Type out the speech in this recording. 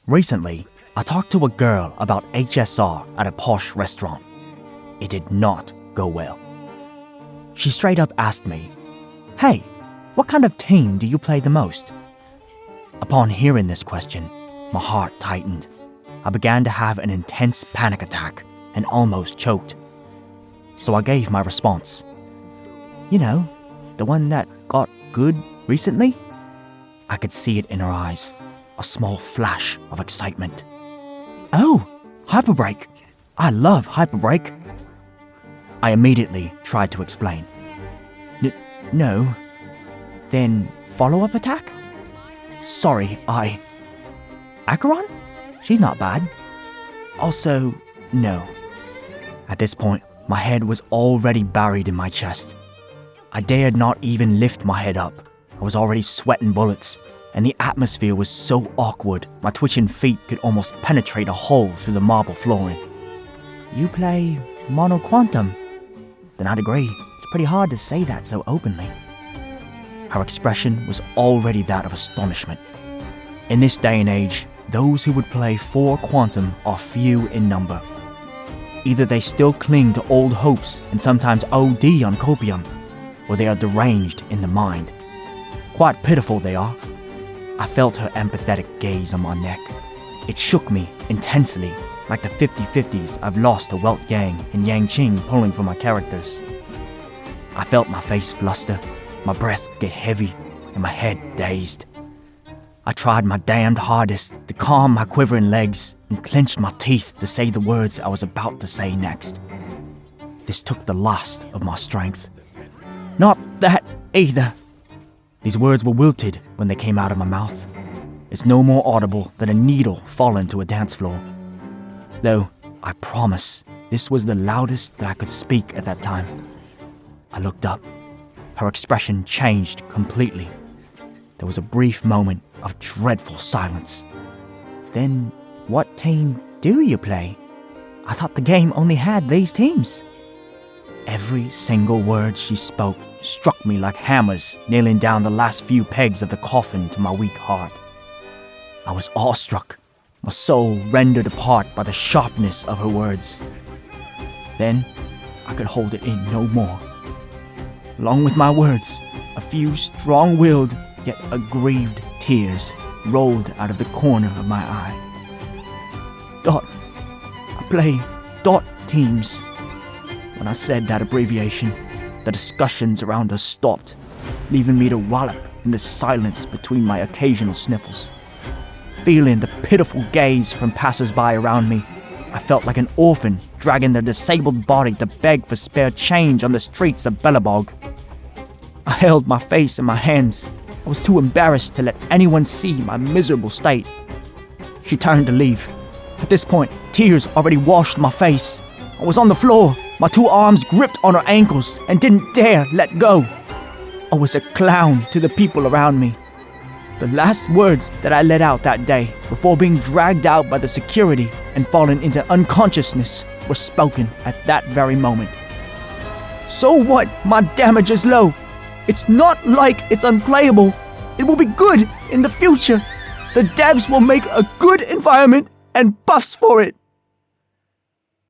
Recently, I talked to a girl about HSR at a posh restaurant. It did not go well. She straight up asked me, "Hey, what kind of team do you play the most?" Upon hearing this question, my heart tightened. I began to have an intense panic attack and almost choked. So I gave my response. "You know, the one that got good recently?" I could see it in her eyes, a small flash of excitement. "Oh, Hyperbreak. I love Hyperbreak." I immediately tried to explain. No. Then follow-up attack? Sorry, Acheron? She's not bad. Also, no. At this point, my head was already buried in my chest. I dared not even lift my head up. I was already sweating bullets, and the atmosphere was so awkward, my twitching feet could almost penetrate a hole through the marble flooring. "You play Mono Quantum?" Then I'd agree. It's pretty hard to say that so openly. Her expression was already that of astonishment. In this day and age, those who would play 4 Quantum are few in number. Either they still cling to old hopes and sometimes OD on copium, or they are deranged in the mind. Quite pitiful they are. I felt her empathetic gaze on my neck. It shook me intensely, like the 50-50s I've lost to Welt Yang and Yang Qing pulling for my characters. I felt my face fluster, my breath get heavy, and my head dazed. I tried my damned hardest to calm my quivering legs and clenched my teeth to say the words I was about to say next. This took the last of my strength. "Not that either." These words were wilted when they came out of my mouth. It's no more audible than a needle falling to a dance floor. Though, I promise, this was the loudest that I could speak at that time. I looked up. Her expression changed completely. There was a brief moment of dreadful silence. "Then, what team do you play? I thought the game only had these teams." Every single word she spoke struck me like hammers, nailing down the last few pegs of the coffin to my weak heart. I was awestruck, my soul rendered apart by the sharpness of her words. Then, I could hold it in no more. Along with my words, a few strong-willed yet aggrieved tears rolled out of the corner of my eye. I play DOT teams. When I said that abbreviation, the discussions around us stopped, leaving me to wallop in the silence between my occasional sniffles. Feeling the pitiful gaze from passers-by around me, I felt like an orphan dragging their disabled body to beg for spare change on the streets of Bellabog. I held my face in my hands. I was too embarrassed to let anyone see my miserable state. She turned to leave. At this point, tears already washed my face. I was on the floor, my 2 arms gripped on her ankles and didn't dare let go. I was a clown to the people around me. The last words that I let out that day, before being dragged out by the security and falling into unconsciousness, were spoken at that very moment. "So what? My damage is low. It's not like it's unplayable. It will be good in the future. The devs will make a good environment and buffs for it."